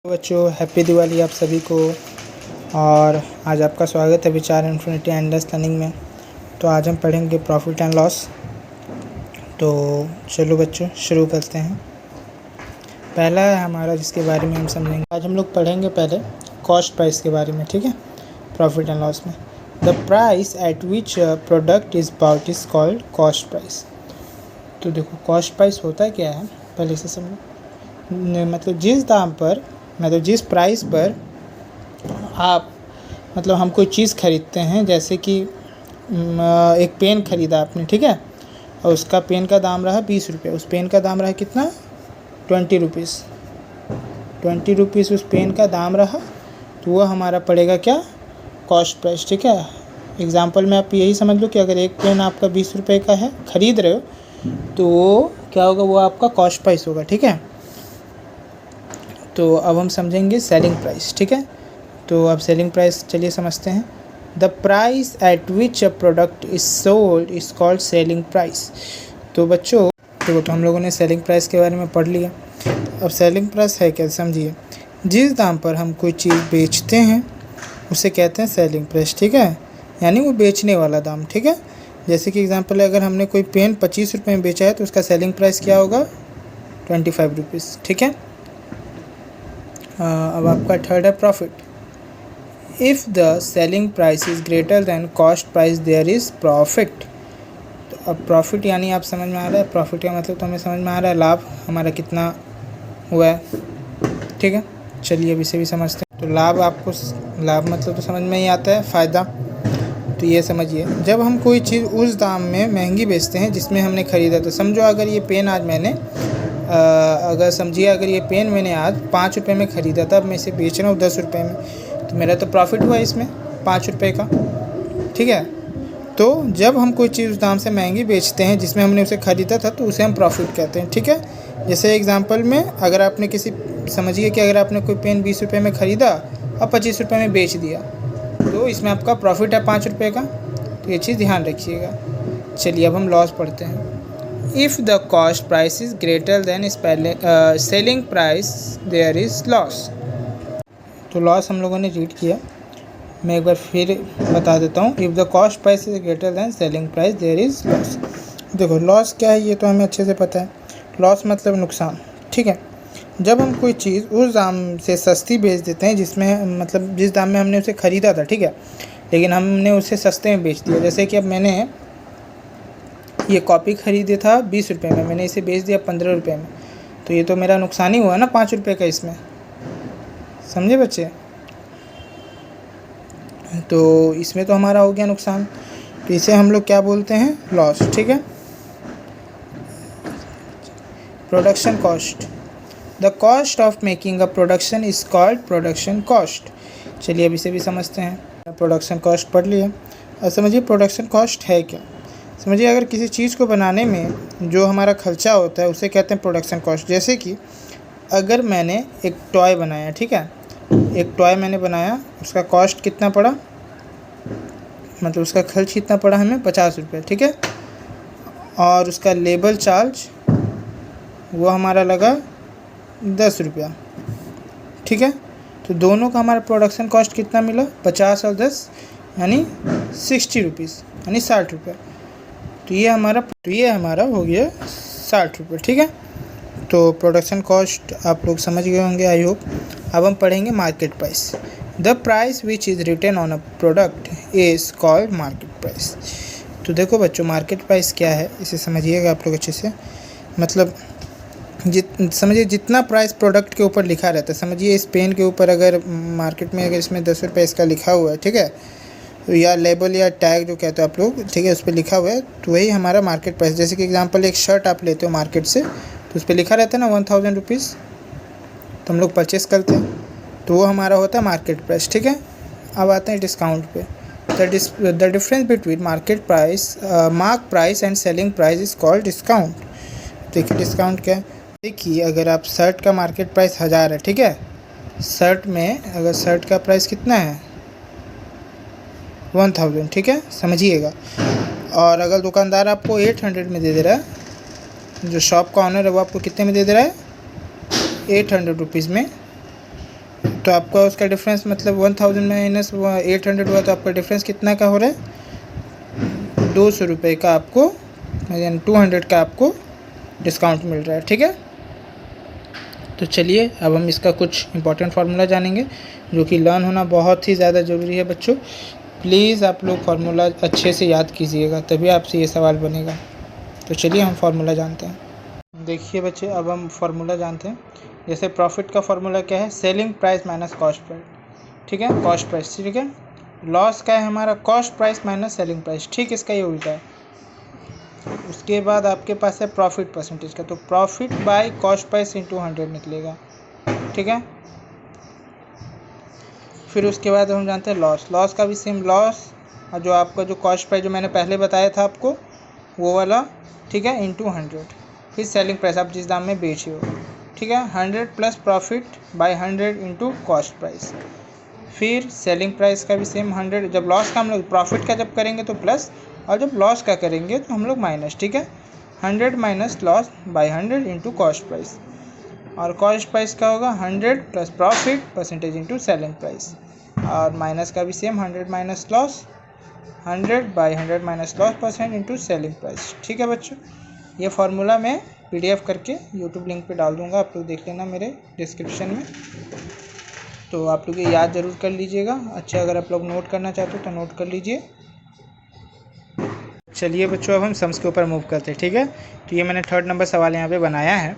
बच्चों हैप्पी दिवाली आप सभी को। और आज आपका स्वागत है विचार इन्फिनिटी एंडलेस लर्निंग में। तो आज हम पढ़ेंगे प्रॉफिट एंड लॉस। तो चलो बच्चों शुरू करते हैं। पहला है हमारा जिसके बारे में हम समझेंगे। आज हम लोग पढ़ेंगे पहले कॉस्ट प्राइस के बारे में, ठीक है। प्रॉफिट एंड लॉस में the price at which product is bought is called cost price. तो देखो कॉस्ट प्राइस होता है क्या है, पहले से समझो। मतलब जिस प्राइस पर आप हम कोई चीज़ ख़रीदते हैं, जैसे कि एक पेन ख़रीदा आपने, ठीक है, और उसका पेन का दाम रहा 20 रुपये। उस पेन का दाम रहा कितना, 20 रुपीज़। 20 रुपीज़ उस पेन का दाम रहा, तो वह हमारा पड़ेगा क्या, कॉस्ट प्राइस, ठीक है। एग्ज़ाम्पल में आप यही समझ लो कि अगर एक पेन आपका 20 रुपये का है, ख़रीद रहे हो, तो वो क्या होगा, वो आपका कॉस्ट प्राइस होगा, ठीक है। तो अब हम समझेंगे सेलिंग प्राइस, ठीक है। तो अब सेलिंग प्राइस चलिए समझते हैं। The price at which a product is sold is called selling price. तो बच्चों देखो, तो हम लोगों ने सेलिंग प्राइस के बारे में पढ़ लिया। अब सेलिंग प्राइस है क्या, समझिए। जिस दाम पर हम कोई चीज़ बेचते हैं उसे कहते हैं सेलिंग प्राइस, ठीक है, यानी वो बेचने वाला दाम, ठीक है। जैसे कि एग्जांपल है, अगर हमने कोई पेन 25 रुपये में बेचा है तो उसका सेलिंग प्राइस क्या होगा, 25 रुपीज़, ठीक है। अब आपका थर्ड है profit. If the selling price is greater than cost price there is profit. तो अब प्रॉफिट यानी आप समझ में आ रहा है, प्रॉफिट का मतलब तो हमें समझ में आ रहा है, लाभ हमारा कितना हुआ है, ठीक है। चलिए अब इसे भी समझते हैं। तो लाभ लाभ मतलब तो समझ में ही आता है, फ़ायदा। तो ये समझिए, जब हम कोई चीज़ उस दाम में महंगी बेचते हैं जिसमें हमने ख़रीदा, तो समझो अगर ये पेन आज मैंने अगर ये पेन मैंने आज 5 रुपये में ख़रीदा था, अब मैं इसे बेच रहा हूँ 10 रुपये में, तो मेरा तो प्रॉफिट हुआ इसमें 5 रुपये का, ठीक है। तो जब हम कोई चीज़ उस दाम से महंगी बेचते हैं जिसमें हमने उसे ख़रीदा था, तो उसे हम प्रॉफिट कहते हैं, ठीक है। जैसे एग्जांपल में, अगर आपने समझिए कि अगर आपने कोई पेन 20 रुपये में ख़रीदा और 25 रुपये में बेच दिया, तो इसमें आपका प्रॉफिट है 5 रुपये का। तो ये चीज़ ध्यान रखिएगा। चलिए अब हम लॉस पढ़ते हैं। If the cost price is greater than selling price, there is loss. तो लॉस हम लोगों ने रीड किया, मैं एक बार फिर बता देता हूँ। If the cost price is greater than selling price, there is loss. देखो लॉस क्या है, ये तो हमें अच्छे से पता है। लॉस मतलब नुकसान, ठीक है। जब हम कोई चीज़ उस दाम से सस्ती बेच देते हैं जिसमें जिस दाम में हमने उसे ख़रीदा था, ठीक है, लेकिन हमने उसे सस्ते में बेच दिया। जैसे कि अब मैंने ये कॉपी ख़रीदे था 20 रुपये में, मैंने इसे बेच दिया 15 रुपये में, तो ये तो मेरा नुकसान ही हुआ ना 5 रुपये का इसमें, समझे बच्चे। तो इसमें तो हमारा हो गया नुकसान, तो इसे हम लोग क्या बोलते हैं, लॉस, ठीक है। Production cost. The cost of making a production is called production cost. चलिए अब इसे भी समझते हैं। प्रोडक्शन कॉस्ट पढ़ लिया। अब समझिए प्रोडक्शन कॉस्ट है क्या। समझिए, अगर किसी चीज़ को बनाने में जो हमारा खर्चा होता है उसे कहते हैं प्रोडक्शन कॉस्ट। जैसे कि अगर मैंने एक टॉय बनाया, ठीक है, एक टॉय मैंने बनाया, उसका कॉस्ट कितना पड़ा, मतलब उसका खर्च कितना पड़ा हमें, 50 रुपये, ठीक है। और उसका लेबर चार्ज वो हमारा लगा 10 रुपया, ठीक है। तो दोनों का हमारा प्रोडक्शन कॉस्ट कितना मिला, 50 और 10 यानी 60 रुपीज़, यानी 60 रुपये। तो ये हमारा हो गया 60 रुपये, ठीक है। तो प्रोडक्शन कॉस्ट आप लोग समझ गए होंगे, आई होप। अब हम पढ़ेंगे market price. The price which is written on a product is called market price. तो देखो बच्चों, मार्केट प्राइस क्या है इसे समझिएगा आप लोग अच्छे से। मतलब समझिए जितना प्राइस प्रोडक्ट के ऊपर लिखा रहता है, समझिए इस पेन के ऊपर अगर मार्केट में अगर इसमें 10 रुपये इसका लिखा हुआ है, ठीक है, या लेबल या टैग जो कहते हो आप लोग, ठीक है, उस पर लिखा हुआ है, तो वही हमारा मार्केट प्राइस। जैसे कि एग्जांपल एक शर्ट आप लेते हो मार्केट से, तो उस पर लिखा रहता है ना 1000 रुपीज़, तो हम लोग परचेस करते हैं, तो वो हमारा होता है मार्केट प्राइस, ठीक है। अब आते हैं डिस्काउंट पे। The difference between mark price and selling price is called discount. देखिए डिस्काउंट क्या है। देखिए अगर आप शर्ट का मार्केट प्राइस 1000 है, ठीक है, शर्ट में अगर शर्ट का प्राइस कितना है 1000, ठीक है, समझिएगा। और अगर दुकानदार आपको 800 में दे दे रहा है, जो शॉप का ऑनर है वो आपको कितने में दे दे रहा है, 800 रुपीज़ में, तो आपका उसका डिफरेंस मतलब 1000 माइनस 800 हुआ, तो आपका डिफरेंस कितना का हो रहा है, 200 रुपये का आपको, यानी 200 का आपको डिस्काउंट मिल रहा है। ठीक है, तो चलिए अब हम इसका कुछ इंपॉर्टेंट फार्मूला जानेंगे जो कि लर्न होना बहुत ही ज़्यादा ज़रूरी है बच्चों। प्लीज़ आप लोग फार्मूला अच्छे से याद कीजिएगा, तभी आपसे ये सवाल बनेगा। तो चलिए हम फार्मूला जानते हैं। देखिए बच्चे, अब हम फार्मूला जानते हैं। जैसे प्रॉफिट का फार्मूला क्या है, selling price minus cost price. ठीक है, कॉस्ट प्राइस। ठीक है, लॉस का है हमारा cost price minus selling price. ठीक, इसका ये उल्टा है। उसके बाद आपके पास है प्रॉफिट परसेंटेज का, तो profit by cost price into 100 निकलेगा। ठीक है, फिर उसके बाद हम जानते हैं लॉस। लॉस का भी सेम लॉस, और जो आपका जो कॉस्ट प्राइस जो मैंने पहले बताया था आपको वो वाला, ठीक है, इंटू 100। फिर सेलिंग प्राइस, आप जिस दाम में बेचे हो। ठीक है, 100 plus profit by 100 into cost price. फिर सेलिंग प्राइस का भी सेम 100। जब लॉस का हम लोग प्रॉफिट का जब करेंगे तो प्लस, और जब लॉस का करेंगे तो हम लोग माइनस। ठीक है, 100 minus loss by 100 into cost price. और कॉस्ट प्राइस का होगा 100 plus profit percentage into selling price. और माइनस का भी same 100 minus loss, 100 by 100 minus loss percent into selling price. ठीक है बच्चों, ये फार्मूला मैं PDF करके YouTube लिंक पे डाल दूँगा, आप लोग देख लेना मेरे डिस्क्रिप्शन में। तो आप लोग ये याद ज़रूर कर लीजिएगा। अच्छा, अगर आप लोग नोट करना चाहते हो तो नोट कर लीजिए। चलिए बच्चों, अब हम सम्स के ऊपर मूव करते हैं। ठीक है, तो ये मैंने 3rd नंबर सवाल यहाँ पे बनाया है।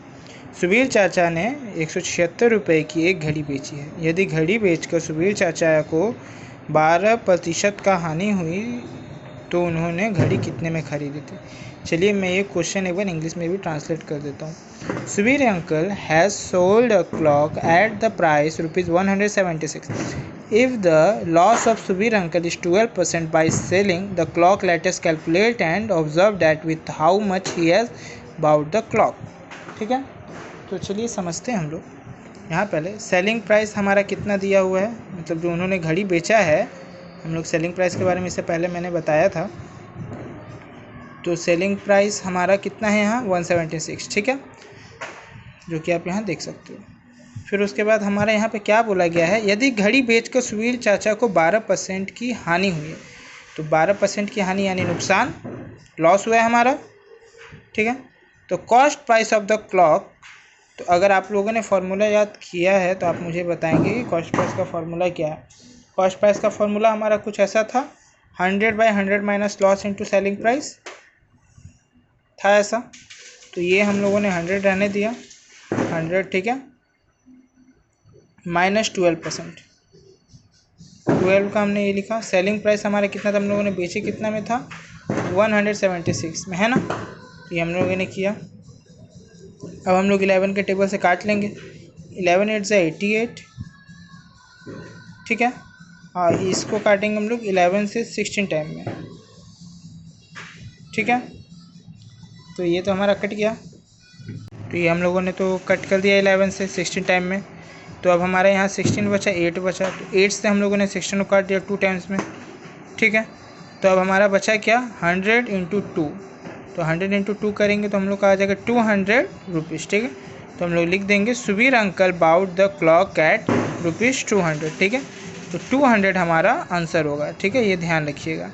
सुबीर चाचा ने 176 रुपये की एक घड़ी बेची है। यदि घड़ी बेचकर सुबीर चाचा को 12% का हानि हुई तो उन्होंने घड़ी कितने में खरीदी थी। चलिए मैं ये क्वेश्चन एक बार इंग्लिश में भी ट्रांसलेट कर देता हूँ। Subir uncle has sold a clock at the price ₹176. If the loss of Subir uncle is 12% by selling the clock, let us calculate and observe that with how much he has bought the clock. ठीक है, तो चलिए समझते हैं हम लोग। यहाँ पहले सेलिंग प्राइस हमारा कितना दिया हुआ है, मतलब जो उन्होंने घड़ी बेचा है, हम लोग सेलिंग प्राइस के बारे में इससे पहले मैंने बताया था। तो सेलिंग प्राइस हमारा कितना है यहाँ 176। ठीक है, जो कि आप यहाँ देख सकते हो। फिर उसके बाद हमारे यहाँ पे क्या बोला गया है, यदि घड़ी बेचकर सुबीर चाचा को 12% की हानि हुई है, तो 12% की हानि यानी नुकसान, लॉस हुआ है हमारा। ठीक है, तो cost price of the clock, तो अगर आप लोगों ने फार्मूला याद किया है तो आप मुझे बताएंगे कि कॉस्ट प्राइस का फार्मूला क्या है। कॉस्ट प्राइस का फार्मूला हमारा कुछ ऐसा था, 100 by 100 minus loss into selling price था ऐसा। तो ये हम लोगों ने 100 रहने दिया, 100। ठीक है, माइनस 12%, 12 का हमने ये लिखा। सेलिंग प्राइस हमारा कितना था, हम लोगों ने बेचे कितना में था, 176 में, है ना। तो ये हम लोगों ने किया। अब हम लोग 11 के टेबल से काट लेंगे। 11 8 से 88। ठीक है, और इसको काटेंगे हम लोग 11 से 16 टाइम में। ठीक है, तो ये तो हमारा कट गया। तो ये हम लोगों ने तो कट कर दिया 11 से 16 टाइम में। तो अब हमारे यहाँ 16 बचा, 8 बचा। तो 8 से हम लोगों ने 16 को काट दिया 2 टाइम्स में। ठीक है, तो अब हमारा बचा क्या, 100 इंटू 2। तो 100 इंटू 2 करेंगे तो हम लोग का आ जाएगा 200 रुपीज़। ठीक है, तो हम लोग लिख देंगे Subir uncle bought the clock at ₹200। ठीक है, तो 200 हमारा आंसर होगा। ठीक है, ये ध्यान रखिएगा।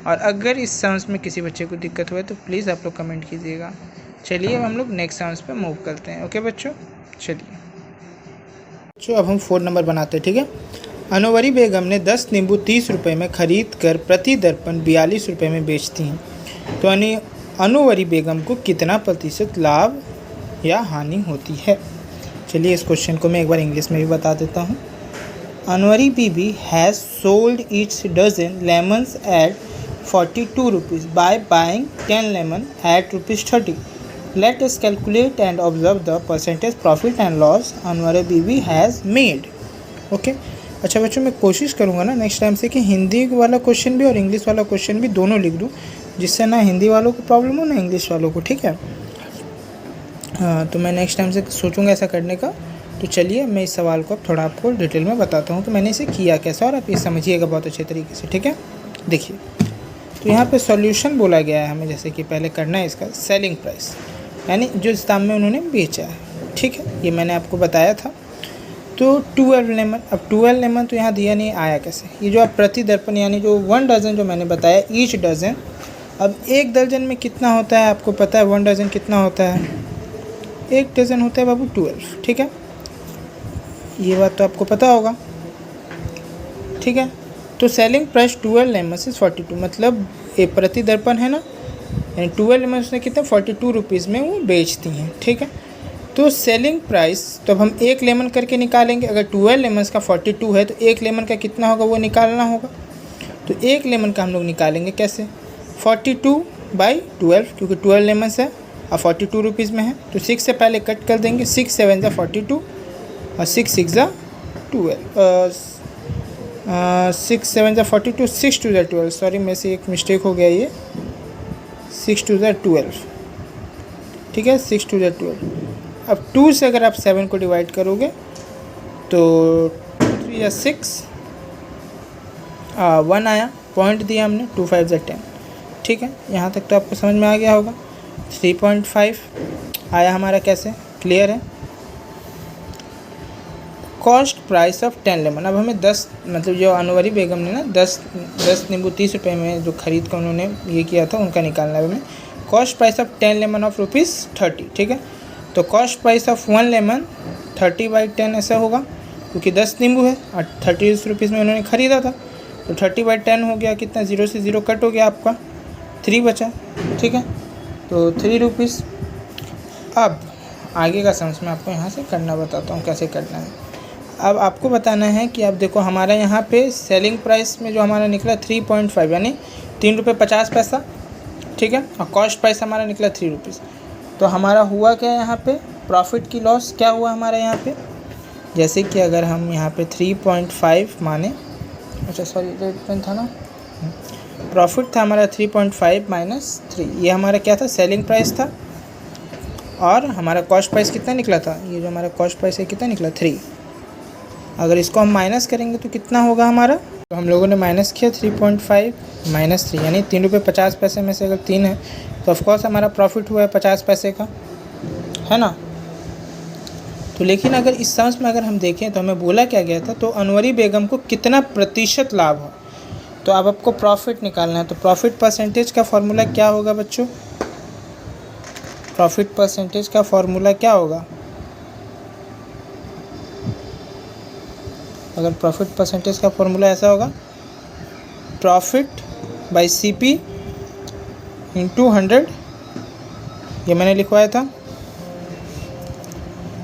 और अगर इस सम्स में किसी बच्चे को दिक्कत हुआ तो प्लीज़ आप लोग कमेंट कीजिएगा। चलिए अब हम लोग नेक्स्ट सम्स पे मूव करते हैं। ओके बच्चों, चलिए बच्चों अब हम 4 नंबर बनाते हैं। ठीक है, अनवरी बेगम ने 10 नींबू 30 रुपये में खरीद कर प्रति दर्पण 42 रुपये में बेचती हैं। तो अनुवरी बेगम को कितना प्रतिशत लाभ या हानि होती है। चलिए इस क्वेश्चन को मैं एक बार इंग्लिश में भी बता देता हूँ। Anwari Bibi has sold its dozen lemons at 42 rupees by buying 10 lemon at ₹30. Let us calculate and observe the percentage profit and loss Anwari Bibi has made. Okay, अच्छा बच्चों मैं कोशिश करूँगा ना नेक्स्ट टाइम से कि हिंदी वाला क्वेश्चन भी और इंग्लिश वाला क्वेश्चन भी दोनों लिख दूँ, जिससे ना हिंदी वालों को प्रॉब्लम हो ना इंग्लिश वालों को। ठीक है, हाँ, तो मैं नेक्स्ट टाइम से सोचूंगा ऐसा करने का। तो चलिए मैं इस सवाल को अब थोड़ा आपको डिटेल में बताता हूँ कि मैंने इसे किया कैसा, और आप ये समझिएगा बहुत अच्छे तरीके से। ठीक है, देखिए तो यहाँ पे सॉल्यूशन बोला गया है हमें, जैसे कि पहले करना है इसका सेलिंग प्राइस, यानी जो इस दाम में उन्होंने बेचा है। ठीक है, ये मैंने आपको बताया था। तो 12 लेमन। अब 12 लेमन तो यहाँ दिया नहीं, आया कैसे? ये जो आप प्रति दर्पण यानी जो 1 डजन जो मैंने बताया, ईच डजन। अब 1 दर्जन में कितना होता है आपको पता है? 1 डजन कितना होता है? 1 डजन होता है बाबू 12, ठीक है, ये बात तो आपको पता होगा, ठीक है। तो सेलिंग प्राइस 12 लेमन्स इज़ 42, मतलब ये प्रति दर्पण है ना, यानी 12 लेमन्स ने कितना 42 रुपीज़ में वो बेचती हैं, ठीक है। तो सेलिंग प्राइस तो अब हम 1 लेमन करके निकालेंगे। अगर 12 लेमन्स का 42 है तो 1 लेमन का कितना होगा वो निकालना होगा। तो 1 लेमन का हम लोग निकालेंगे कैसे? 42/12, क्योंकि 12 लेमन्स है और 42 रुपीज़ में है, तो 6 से पहले कट कर देंगे। 6 7 ज़ा 42 और 6 6 ज़ा 12, 6 7 ज़ा 42, 6 2 ज़ा 12, सॉरी मेरे से एक मिस्टेक हो गया, ये 6 2 ज़ा 12, ठीक है, 6 2 ज़ा 12। अब 2 से अगर आप 7 को डिवाइड करोगे तो 3 या 6, 1 आया, पॉइंट दिया हमने, 2 5 ज़ा 10, ठीक है। यहाँ तक तो आपको समझ में आ गया होगा। 3.5 आया हमारा, कैसे? क्लियर है। Cost price of 10 lemon. अब हमें 10, मतलब जो अनवरी बेगम ने ना 10 नींबू 30 रुपये में जो खरीद कर उन्होंने ये किया था, उनका निकालना है हमें। Cost price of 10 lemon of ₹30, ठीक है। तो कॉस्ट प्राइस ऑफ 1 लेमन 30/10 ऐसा होगा, क्योंकि 10 नींबू है और 30 रुपीज़ में उन्होंने ख़रीदा था, तो 30/10 हो गया, कितना? 0 से 0 कट हो गया, आपका 3 बचा, ठीक है। तो 3 रुपीज़। अब आगे का सम्स मैं आपको यहाँ से करना बताता हूँ कैसे करना है। अब आपको बताना है कि आप देखो हमारा यहाँ पे सेलिंग प्राइस में जो हमारा निकला 3.5 यानी 3 रुपये 50 पैसा, ठीक है, और कॉस्ट प्राइस हमारा निकला 3 रुपीज़। तो हमारा हुआ क्या यहाँ पे? प्रॉफिट की लॉस क्या हुआ हमारा यहाँ पे? जैसे कि अगर हम यहाँ पे 3.5 माने, अच्छा सॉरी रेट पेन था ना, प्रॉफिट था हमारा 3.5 माइनस 3, ये हमारा क्या था? सेलिंग प्राइस था। और हमारा कॉस्ट प्राइस कितना निकला था? ये जो हमारा कॉस्ट प्राइस है कितना निकला? 3। अगर इसको हम माइनस करेंगे तो कितना होगा हमारा? तो हम लोगों ने माइनस किया 3.5 माइनस 3, यानी 3 रुपये 50 पैसे में से अगर 3 है तो ऑफकोर्स हमारा प्रॉफिट हुआ है 50 पैसे का, है ना। तो लेकिन अगर इस सम्स में अगर हम देखें तो हमें बोला क्या गया था? तो अनवरी बेगम को कितना प्रतिशत लाभ हो। तो अब आपको प्रॉफिट निकालना है, तो प्रॉफिट परसेंटेज का फॉर्मूला क्या होगा बच्चों? प्रॉफिट परसेंटेज का फॉर्मूला क्या होगा? अगर प्रॉफिट परसेंटेज का फॉर्मूला ऐसा होगा, प्रॉफिट बाई CP इंटू 100, ये मैंने लिखवाया था।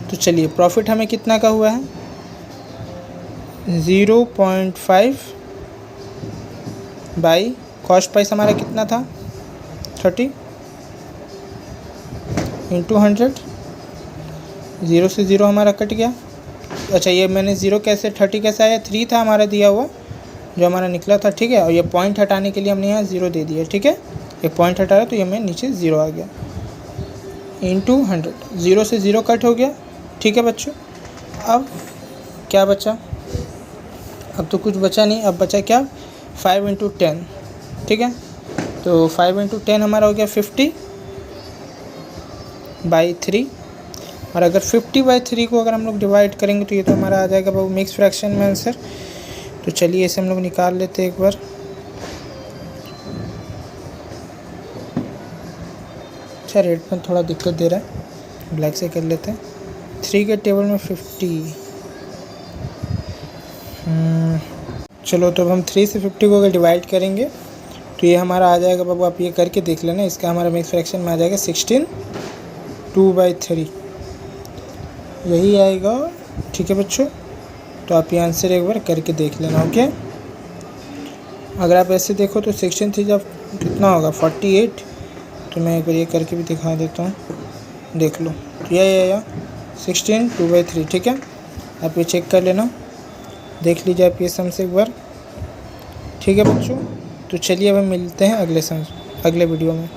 तो चलिए प्रॉफिट हमें कितना का हुआ है? 0.5 बाई कॉस्ट प्राइस हमारा कितना था? 30 इंटू 100, 0 से 0 हमारा कट गया। अच्छा ये मैंने 0 कैसे 30 कैसे आया? 3 था हमारा दिया हुआ जो हमारा निकला था, ठीक है। और ये पॉइंट हटाने के लिए हमने यहाँ 0 दे दिया, ठीक है। ये पॉइंट हटाया तो ये मैं नीचे 0 आ गया, इंटू 100, 0 से 0 कट हो गया, ठीक है बच्चों। अब क्या बचा? अब तो कुछ बचा नहीं, अब बचा क्या? 5 × 10, ठीक है। तो 5 × 10 हमारा हो गया 50/3, और अगर 50/3 को अगर हम लोग डिवाइड करेंगे तो ये तो हमारा आ जाएगा बाबू मिक्स फ्रैक्शन में आंसर। तो चलिए इसे हम लोग निकाल लेते हैं एक बार। अच्छा रेट में थोड़ा दिक्कत दे रहा है, ब्लैक से कर लेते हैं। 3 के टेबल में 50, चलो तो अब हम 3 से 50 को अगर डिवाइड करेंगे तो ये हमारा आ जाएगा बाबू, आप ये करके देख लेना, इसका हमारा मिक्स फ्रैक्शन में आ जाएगा 16 2/3, यही आएगा, ठीक है बच्चों। तो आप ये आंसर एक बार करके देख लेना, ओके। अगर आप ऐसे देखो तो 16 3 जब कितना होगा 48, तो मैं एक बार ये करके भी दिखा देता हूँ, देख लो। तो या 16 2/3, ठीक है। आप ये चेक कर लेना, देख लीजिए आप ये सम से एक बार, ठीक है बच्चों। तो चलिए अब हम मिलते हैं अगले वीडियो में।